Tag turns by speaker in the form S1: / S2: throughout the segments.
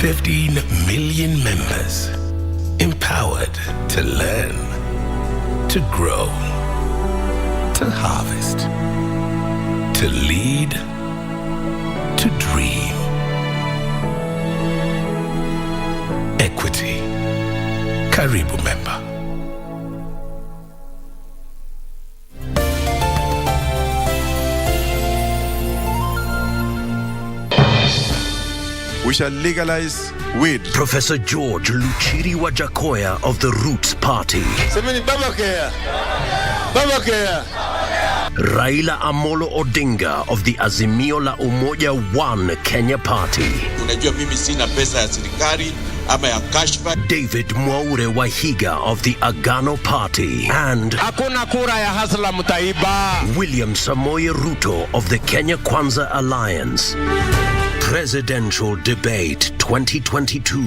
S1: 15 million members, empowered to learn, to grow, to harvest, to lead, to dream. Equity. Karibu member.
S2: We shall legalize weed.
S3: Professor George Luchiri Wajakoya of the Roots Party.
S4: Semeni Babakea. Babakea.
S3: Raila Amolo Odinga of the Azimio la Umoja One Kenya Party.
S4: Unajua mimi sina pesa ya serikali ama ya kashfa.
S3: David Mwaure Wahiga of the Agano Party. And
S5: hakuna kura ya hasla mtaiba.
S3: William Samoei Ruto of the Kenya Kwanza Alliance. Presidential Debate 2022.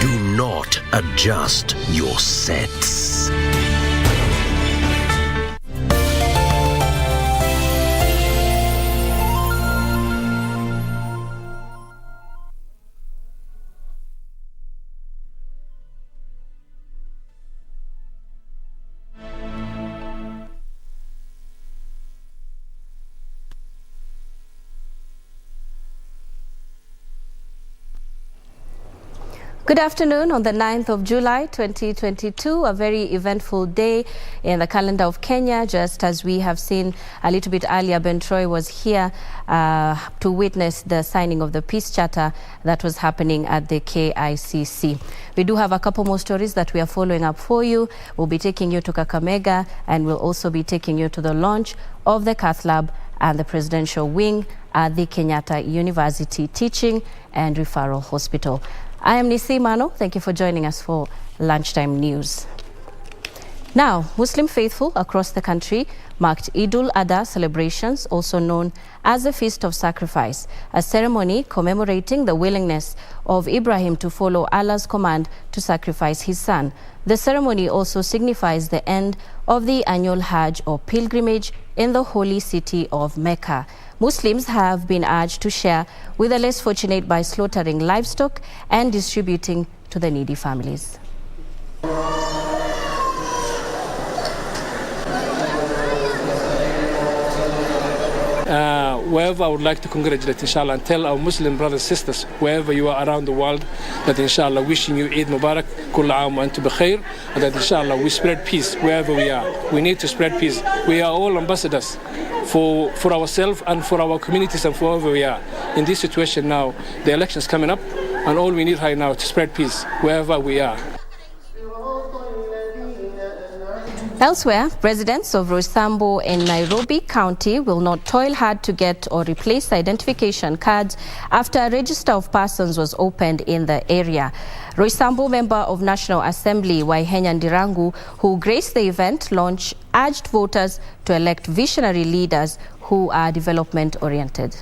S3: Do not adjust your sets.
S6: Good afternoon on the 9th of July 2022, a very eventful day in the calendar of Kenya. Just as we have seen a little bit earlier, Ben Troy was here to witness the signing of the peace charter that was happening at the KICC. We do have a couple more stories that we are following up for you. We'll be taking you to Kakamega, and we'll also be taking you to the launch of the Cath Lab and the presidential wing at the Kenyatta University Teaching and Referral Hospital. I am Nissy Imano. Thank you for joining us for Lunchtime News. Now, Muslim faithful across the country marked al-Adha celebrations, also known as the Feast of Sacrifice, a ceremony commemorating the willingness of Ibrahim to follow Allah's command to sacrifice his son. The ceremony also signifies the end of the annual Hajj or pilgrimage in the holy city of Mecca. Muslims have been urged to share with the less fortunate by slaughtering livestock and distributing to the needy families.
S7: Wherever I would like to congratulate, inshallah, and tell our Muslim brothers and sisters, wherever you are around the world, that inshallah, wishing you Eid Mubarak, kull aam wa antum bikhair, and that inshallah, we spread peace wherever we are. We need to spread peace. We are all ambassadors for ourselves and for our communities and for wherever we are. In this situation now, the elections coming up, and all we need right now is to spread peace wherever we are.
S6: Elsewhere, residents of Roysambu in Nairobi County will not toil hard to get or replace identification cards after a register of persons was opened in the area. Roysambu member of National Assembly Waihenya Ndirangu, who graced the event launch, urged voters to elect visionary leaders who are development-oriented.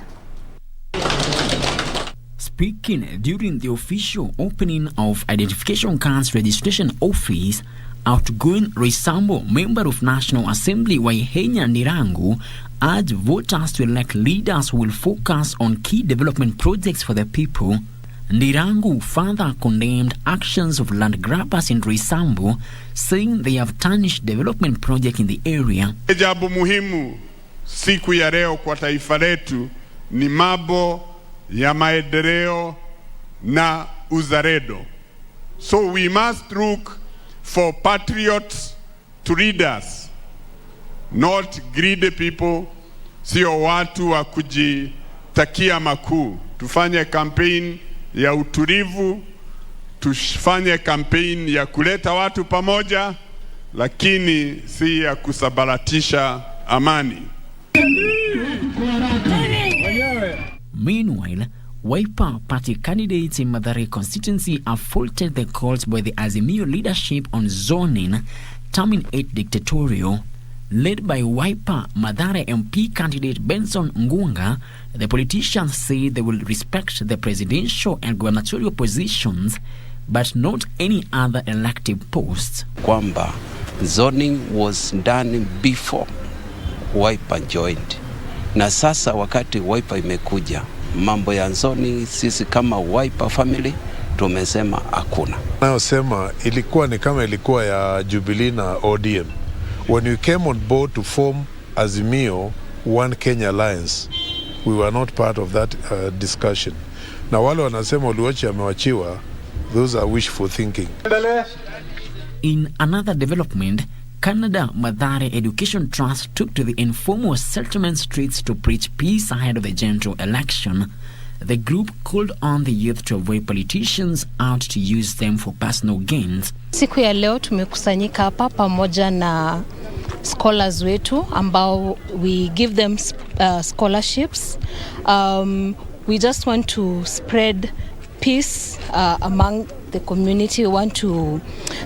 S8: Speaking during the official opening of Identification Cards Registration Office, outgoing Roysambu member of National Assembly Waihenya Ndirangu urged voters to elect leaders who will focus on key development projects for the people. Ndirangu further condemned actions of land grabbers in Roysambu, saying they have tarnished development projects in the area.
S9: Jambo muhimu siku ya leo kwa taifa letu ni mambo ya maendeleo na uzalendo. So we must look for patriots to lead us, not greedy people, sio watu wa kujitakia makuu. Tufanye campaign ya utulivu, tufanye campaign ya kuleta watu pamoja, lakini si ya kusabaratisha amani.
S8: Meanwhile, Wiper Party candidates in Mathare constituency have faulted the calls by the Azimio leadership on zoning, terming it dictatorial. Led by Wiper Mathare MP candidate Benson Ngunga, the politicians say they will respect the presidential and gubernatorial positions, but not any other elective posts.
S10: Kwamba zoning was done before Wiper joined. Na sasa wakati Wiper imekuja, mambo ya zoning, sisi kama Wiper family tumesema hakuna.
S11: Nayosema ilikuwa ni kama ilikuwa ya Jubilee na ODM. When we came on board to form Azimio One Kenya Alliance, we were not part of that discussion. Na wale wanasema Oluoch amewachiwa, those are wishful thinking.
S8: In another development, Canada Mathare Education Trust took to the informal settlement streets to preach peace ahead of the general election. The group called on the youth to avoid politicians out to use them for personal gains.
S12: Siku ya leo tumekusanyika hapa pamoja na scholars wetu ambao we give them scholarships. We just want to spread peace among the community. We want to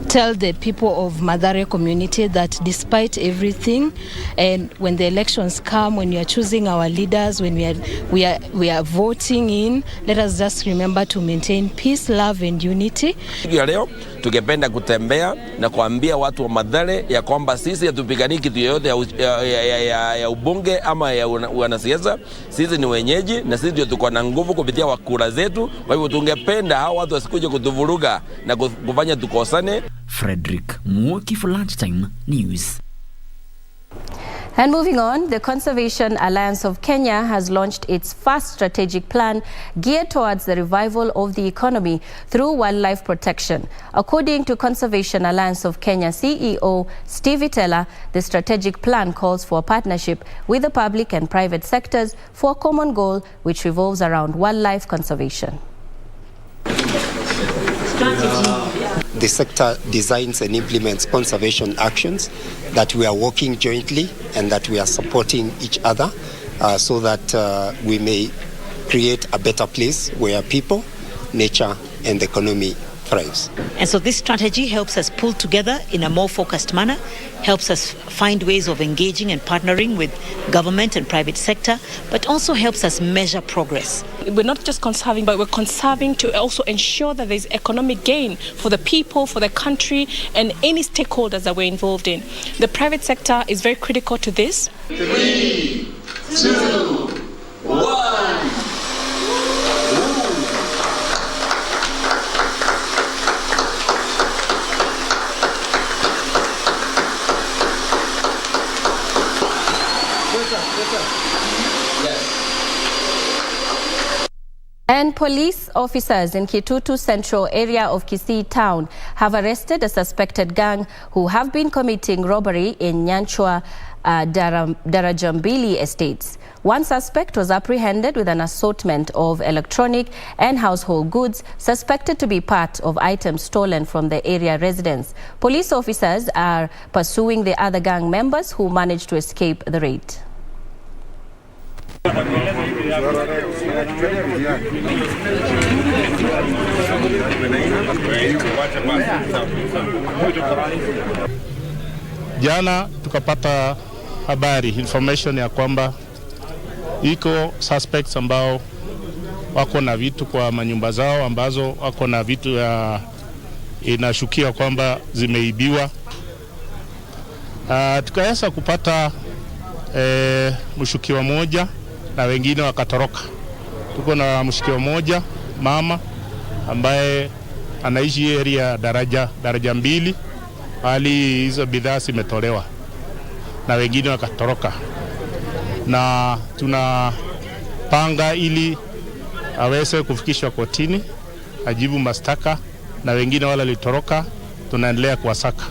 S12: tell the people of Mathare community that despite everything, and when the elections come, when we are choosing our leaders, when we are voting in, let us just remember to maintain peace, love and unity.
S5: Leo tungependa kutembea na kuambia watu wa Mathare ya kwamba sisi hatupigani kitu yoyote ya ubunge ama ya wanasiasa. Sisi ni wenyeji na sisi ndio tuko na nguvu kupitia wakura zetu. Kwa hivyo tungependa hao watu wasikuje kutuvuruga na kufanya tukosane.
S8: Frederick Mwoki for Lunchtime News.
S6: And moving on, the Conservation Alliance of Kenya has launched its first strategic plan geared towards the revival of the economy through wildlife protection. According to Conservation Alliance of Kenya CEO Steve Itela, the strategic plan calls for a partnership with the public and private sectors for a common goal which revolves around wildlife conservation.
S13: The sector designs and implements conservation actions that we are working jointly and that we are supporting each other so that we may create a better place where people, nature and the economy thrives.
S14: And so this strategy helps us pull together in a more focused manner, helps us find ways of engaging and partnering with government and private sector, but also helps us measure progress.
S15: We're not just conserving, but we're conserving to also ensure that there's economic gain for the people, for the country, and any stakeholders that we're involved in. The private sector is very critical to this.
S16: 3, 2, 1.
S6: And police officers in Kitutu Central area of Kisii town have arrested a suspected gang who have been committing robbery in Nyanchwa Darajambili estates. One suspect was apprehended with an assortment of electronic and household goods suspected to be part of items stolen from the area residents. Police officers are pursuing the other gang members who managed to escape the raid.
S17: Jana tukapata habari information ya kwamba iko suspects ambao wako na vitu kwa manyumba zao ambazo wako na vitu ya inashukiwa kwamba zimeibiwa. Tukaweza kupata mshukiwa moja na wengine wakatoroka. Tuko na mshukiwa moja mama ambaye anaishi area daraja mbili, hali hizo bidhaa zimetolewa na wengine wakatoroka, na tunapanga ili aweze kufikishwa kotini ajibu mashtaka, na wengine wale litoroka tunaendelea kuwasaka.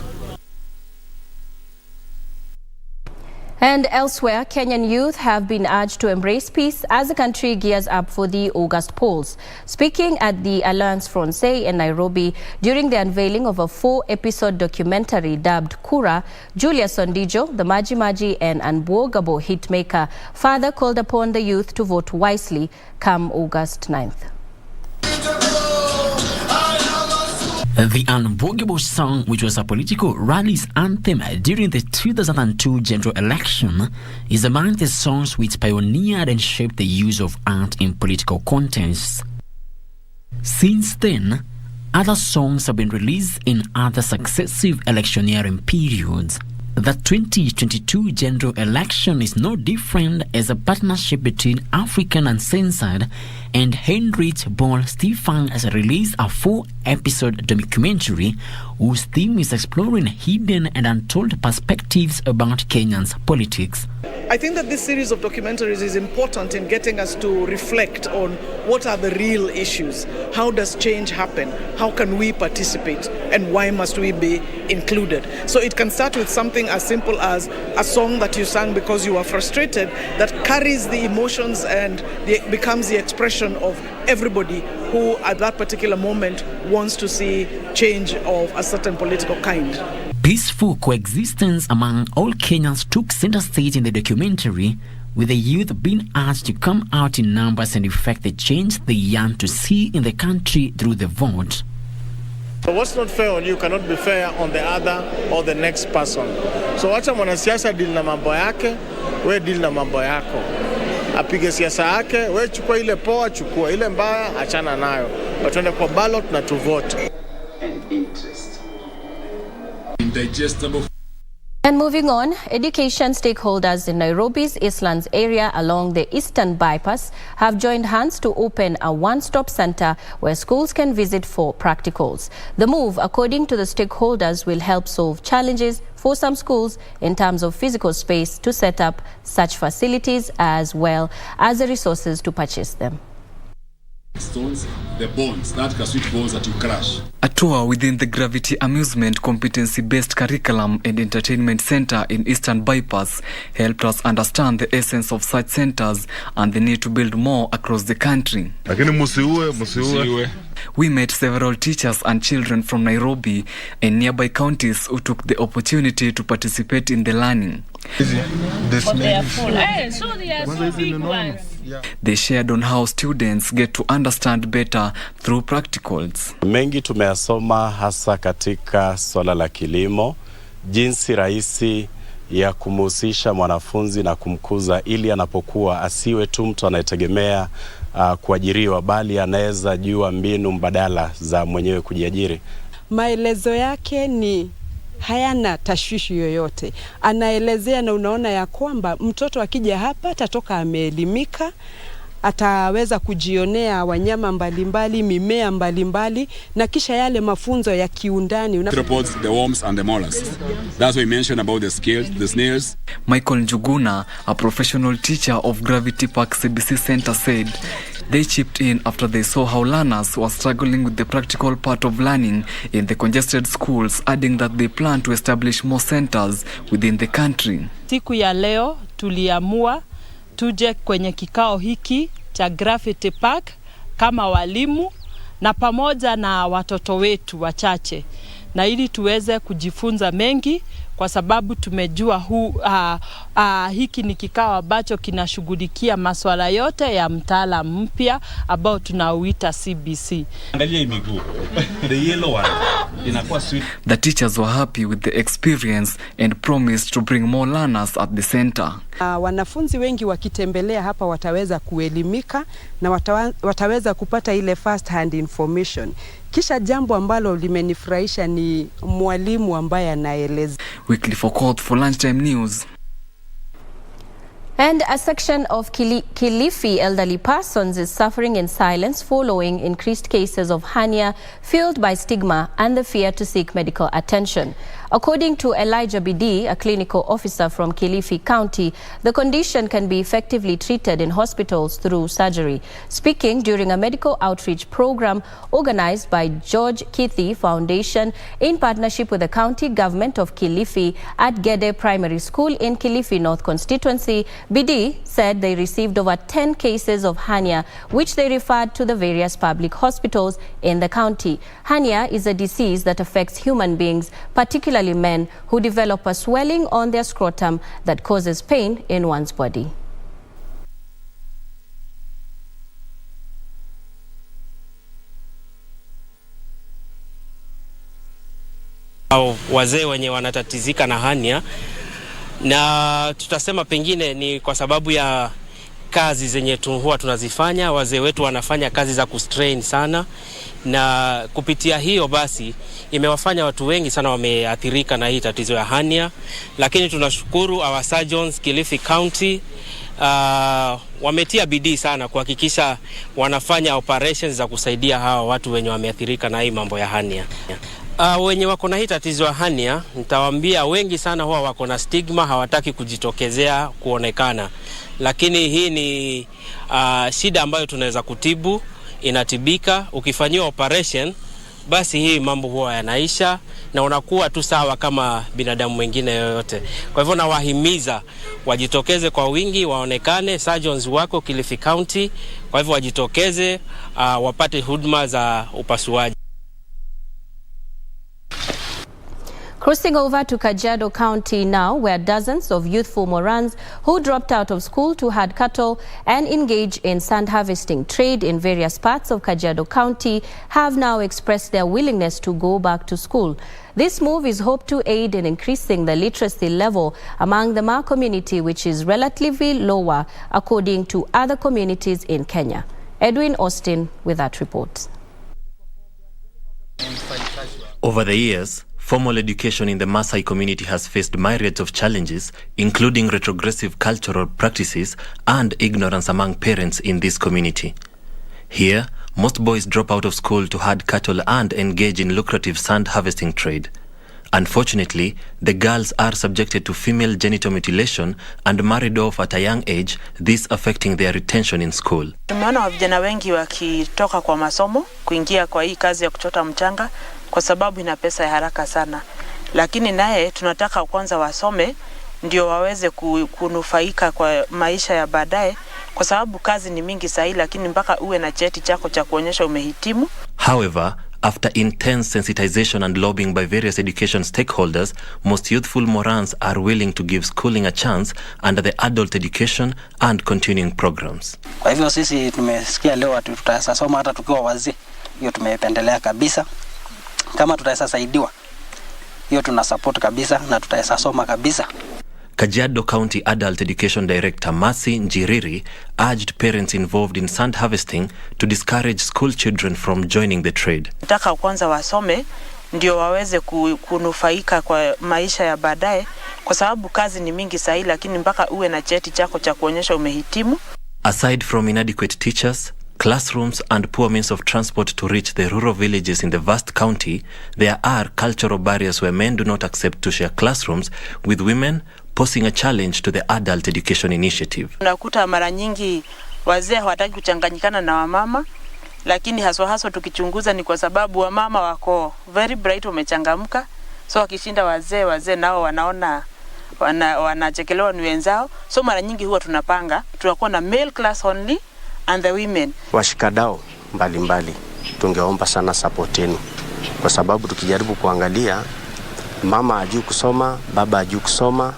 S6: And elsewhere, Kenyan youth have been urged to embrace peace as the country gears up for the August polls. Speaking at the Alliance Francais in Nairobi during the unveiling of a 4-episode documentary dubbed Kura, Julius Ondijo, the Maji Maji and Unbogable hitmaker, further called upon the youth to vote wisely come August 9th.
S8: The Unbogable song, which was a political rally's anthem during the 2002 general election, is among the songs which pioneered and shaped the use of art in political contests. Since then, other songs have been released in other successive electioneering periods. The 2022 general election is no different as a partnership between African Uncensored and Heinrich Böll Stiftung has released a 4-episode documentary whose theme is exploring hidden and untold perspectives about Kenya's politics.
S18: I think that this series of documentaries is important in getting us to reflect on what are the real issues. How does change happen? How can we participate? And why must we be included? So it can start with something as simple as a song that you sang because you were frustrated that carries the emotions and becomes the expression of everybody who at that particular moment wants to see change of a certain political kind.
S8: Peaceful coexistence among all Kenyans took center stage in the documentary, with the youth being asked to come out in numbers and effect the change they yearn to see in the country through the vote.
S19: So what's not fair on you cannot be fair on the other or the next person. So wacha mwanasiasa deal na mambo yake, we deal na mambo yako. Apige siasa yake, we chukua ile poa, chukua ile mbaya, achana nayo. Watuende kwa ballot na to vote.
S16: And interest.
S19: Indigestible.
S6: And moving on, education stakeholders in Nairobi's Eastlands area along the Eastern Bypass have joined hands to open a one-stop center where schools can visit for practicals. The move, according to the stakeholders, will help solve challenges for some schools in terms of physical space to set up such facilities as well as the resources to purchase them.
S20: Stones, the bones, that sweet bones that you crush.
S21: A tour within the Gravity Amusement Competency-Based Curriculum and Entertainment Center in Eastern Bypass helped us understand the essence of such centers and the need to build more across the country. We met several teachers and children from Nairobi and nearby counties who took the opportunity to participate in the learning. They shared on how students get to understand better through practicals.
S22: Mengi tumeyasoma hasa katika swala la kilimo, jinsi rahisi ya kumhusisha mwanafunzi na kumkuza ili anapokuwa asiwe tu mtu anayetegemea kuajiriwa, bali anaweza jua mbinu mbadala za mwenyewe kujiajiri.
S23: Maelezo yake ni hayana tashwishi yoyote. Anaelezea na unaona ya kwamba mtoto akija hapa atatoka ameelimika, ataweza kujionea wanyama mbalimbali, mimea mbalimbali, na kisha yale mafunzo ya kiundani.
S20: The worms and the mollusks. That's what we mentioned about the scales, the snails.
S21: Michael Njuguna, a professional teacher of Gravity Park KBC Center, said they chipped in after they saw how learners were struggling with the practical part of learning in the congested schools, adding that they plan to establish more centers within the country.
S23: Siku ya leo tuliamua tuje kwenye kikao hiki cha Gravity Park kama walimu na pamoja na watoto wetu wachache, na ili tuweze kujifunza mengi, kwa sababu tumejua hiki ni kikao ambacho kinashughulikia masuala yote ya mtaala mpya ambao tunauita CBC.
S20: Angalia miguu. The yellow one inakuwa sweet.
S21: The teachers were happy with the experience and promised to bring more learners at the center.
S23: Wanafunzi wengi wakitembelea hapa wataweza kuelimika na wataweza kupata ile first hand information. Kisha jambo ambalo limenifurahisha ni mwalimu ambaye anaeleza.
S21: Weekly for Lunchtime News.
S6: And a section of Kilifi elderly persons is suffering in silence following increased cases of hernia fueled by stigma and the fear to seek medical attention. According to Elijah Bidi, a clinical officer from Kilifi County, the condition can be effectively treated in hospitals through surgery. Speaking during a medical outreach program organized by George Kithi Foundation in partnership with the county government of Kilifi at Gede Primary School in Kilifi North Constituency, Bidi said they received over 10 cases of hernia, which they referred to the various public hospitals in the county. Hernia is a disease that affects human beings, particularly men, who develop a swelling on their scrotum that causes pain in one's body.
S24: Wazee wenye wanatatizika na hernia, na tutasema pengine ni kwa sababu ya
S1: kazi zenye huwa tunazifanya. Wazee wetu wanafanya kazi za kustrain sana, na kupitia hiyo basi imewafanya watu wengi sana wameathirika na hii tatizo ya hernia. Lakini tunashukuru our surgeons Kilifi County wametia bidii sana kuhakikisha wanafanya operations za kusaidia hawa watu wenye wameathirika na hii mambo ya hernia. Wenye wako na hii tatizo ya hernia, nitawaambia wengi sana huwa wako na stigma, hawataki kujitokezea kuonekana. Lakini hii ni shida ambayo tunaweza kutibu, inatibika. Ukifanyiwa operation, basi hii mambo huwa yanaisha na unakuwa tu sawa kama binadamu mwingine yoyote. Kwa hivyo nawahimiza wajitokeze kwa wingi, waonekane. Surgeons wako Kilifi County, kwa hivyo wajitokeze wapate huduma za upasuaji.
S6: Crossing over to Kajiado County now, where dozens of youthful Morans who dropped out of school to herd cattle and engage in sand harvesting trade in various parts of Kajiado County have now expressed their willingness to go back to school. This move is hoped to aid in increasing the literacy level among the Ma community, which is relatively lower according to other communities in Kenya. Edwin Austin with that report.
S2: Over the years, formal education in the Maasai community has faced myriad of challenges, including retrogressive cultural practices and ignorance among parents in this community. Here, most boys drop out of school to herd cattle and engage in lucrative sand harvesting trade. Unfortunately, the girls are subjected to female genital mutilation and married off at a young age, this affecting their retention in school.
S4: Tumeona vijana wengi wakitoka kwa masomo kuingia kwa hii kazi ya kuchota mchanga kwa sababu ina pesa ya haraka sana. Lakini naye tunataka kwanza wasome ndio waweze kunufaika kwa maisha ya baadaye, kwa sababu kazi ni mingi sahi, lakini mpaka uwe na cheti chako cha kuonyesha umehitimu.
S2: However, after intense sensitization and lobbying by various education stakeholders, most youthful Morans are willing to give schooling a chance under the adult education and continuing programs.
S24: Kwa hivyo sisi tumesikia leo tutasoma hata tukiwa wazee. Hiyo tumependelea kabisa. Kama tutasaidiwa, hiyo tuna support kabisa na tutasoma kabisa.
S2: Kajiado County Adult Education Director Mercy Njiriri urged parents involved in sand harvesting to discourage school children from joining the trade.
S4: Nataka kwanza wasome ndio waweze kunufaika kwa maisha ya baadaye, kwa sababu kazi ni mingi sahi, lakini mpaka uwe na cheti chako cha kuonyesha umehitimu.
S2: Aside from inadequate teachers, classrooms and poor means of transport to reach the rural villages in the vast county, there are cultural barriers where men do not accept to share classrooms with women, posing a challenge to the adult education initiative.
S4: Unakuta mara nyingi wazee hawataki kuchanganyikana na wamama, lakini haswa tukichunguza ni kwa sababu wamama wako very bright, wamechangamka, so wakishinda wazee nao wanaona wanachekelewa ni wenzao. So mara nyingi huwa tunapanga tunakuwa na male class only and the women.
S25: Washikadau mbalimbali tungeomba sana support yenu, kwa sababu tukijaribu kuangalia, mama hajui kusoma, baba hajui kusoma,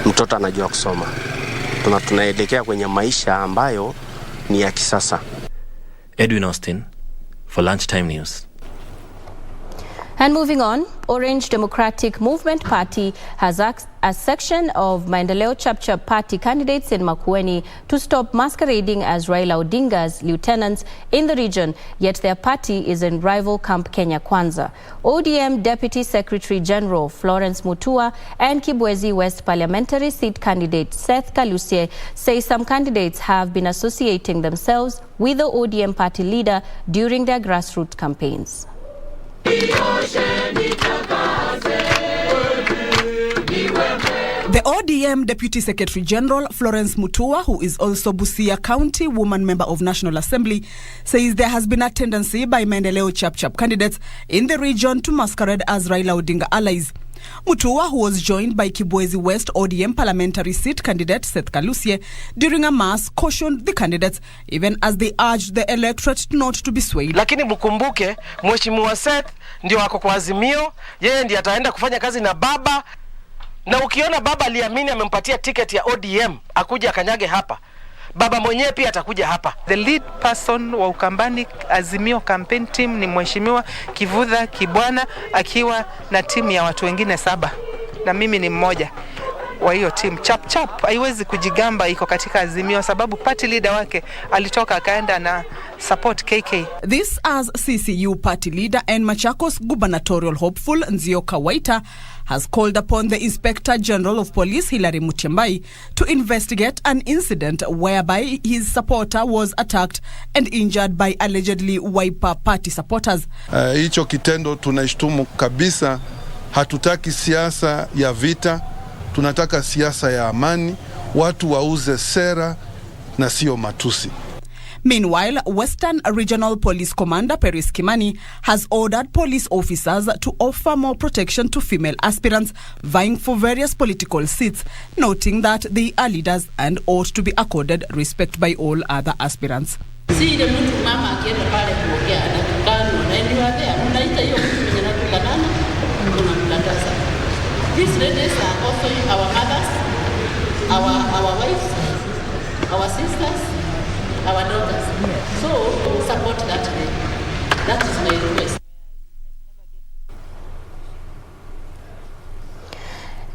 S25: mtoto anajua kusoma. Tunaelekea kwenye maisha ambayo ni ya kisasa.
S2: Edwin Austin for Lunchtime News.
S6: And moving on, Orange Democratic Movement Party has asked a section of Maendeleo Chapchap Party candidates in Makueni to stop masquerading as Raila Odinga's lieutenants in the region, yet their party is in rival camp Kenya Kwanza. ODM Deputy Secretary General Florence Mutua and Kibwezi West parliamentary seat candidate Seth Kalusie say some candidates have been associating themselves with the ODM party leader during their grassroots campaigns.
S26: The ODM Deputy Secretary General Florence Mutua, who is also Busia County Woman Member of National Assembly, says there has been a tendency by Maendeleo Chapchap candidates in the region to masquerade as Raila Odinga allies. Mutua, who was joined by Kibwezi West ODM parliamentary seat candidate Seth Kalusie during a mass, cautioned the candidates even as they urged the electorate not to be swayed.
S27: Lakini mkumbuke Mheshimiwa Seth ndio wako kwa Azimio, yeye ndiye ataenda kufanya kazi na baba, na ukiona baba aliamini amempatia ticket ya ODM akuja akanyage hapa, baba mwenyewe pia atakuja hapa.
S28: The lead person wa Ukambani Azimio campaign team ni Mheshimiwa Kivutha Kibwana akiwa na timu ya watu wengine 7 na mimi ni mmoja. wa hiyo team. Chap haiwezi kujigamba iko katika Azimio sababu party leader wake alitoka akaenda na support KK.
S26: This as CCU party leader and Machakos gubernatorial hopeful Nzioka Waita has called upon the Inspector General of Police Hilary Mutyambai to investigate an incident whereby his supporter was attacked and injured by allegedly Wiper party supporters.
S3: Hicho kitendo tunaishtumu kabisa. Hatutaki siasa ya vita, tunataka siasa ya amani, watu wauze sera na sio matusi.
S26: Meanwhile, Western Regional Police Commander Peris Kimani has ordered police officers to offer more protection to female aspirants vying for various political seats, noting that they are leaders and ought to be accorded respect by all other aspirants.
S5: These ladies are also our mothers, our wives, our sisters, our daughters. So support that way. That is my request.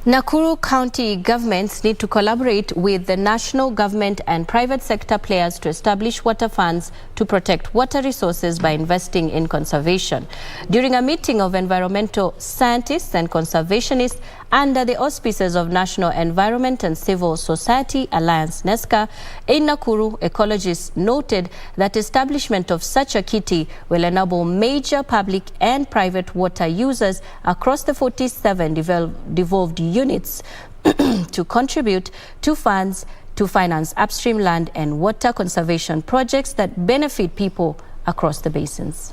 S6: Nakuru County governments need to collaborate with the national government and private sector players to establish water funds to protect water resources by investing in conservation. During a meeting of environmental scientists and conservationists under the auspices of National Environment and Civil Society Alliance NESCA in Nakuru, ecologists noted that establishment of such a kitty will enable major public and private water users across the 47 devolved units to contribute to funds to finance upstream land and water conservation projects that benefit people across the basins.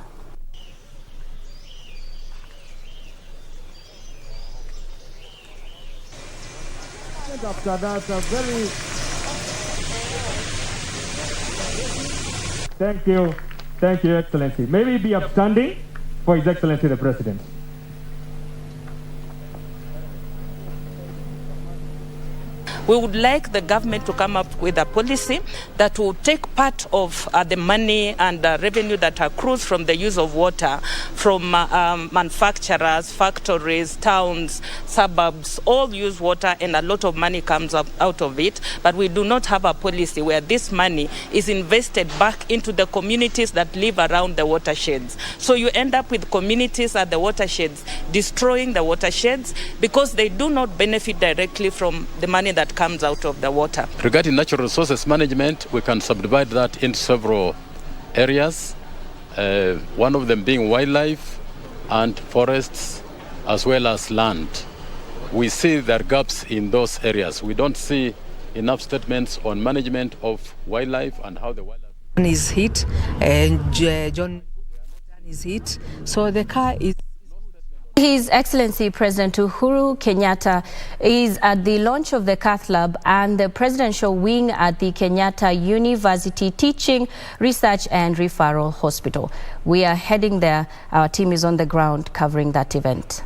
S7: After that, Thank you, Excellency. May we be upstanding for His Excellency the President.
S28: We would like the government to come up with a policy that will take part of the money and the revenue that accrues from the use of water from manufacturers, factories, towns, suburbs, all use water and a lot of money comes up out of it. But we do not have a policy where this money is invested back into the communities that live around the watersheds. So you end up with communities at the watersheds destroying the watersheds because they do not benefit directly from the money that comes out of the water.
S9: Regarding natural resources management, we can subdivide that into several areas, one of them being wildlife and forests as well as land. We see there are gaps in those areas. We don't see enough statements on management of wildlife and how the wildlife
S10: is hit and John is hit, so the car is.
S6: His Excellency President Uhuru Kenyatta is at the launch of the Cath Lab and the presidential wing at the Kenyatta University Teaching, Research and Referral Hospital. We are heading there. Our team is on the ground covering that event.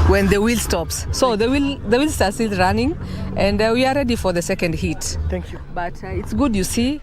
S10: When the wheel stops, so the wheel starts still running, and we are ready for the second hit.
S7: Thank you.
S10: But it's good, you see.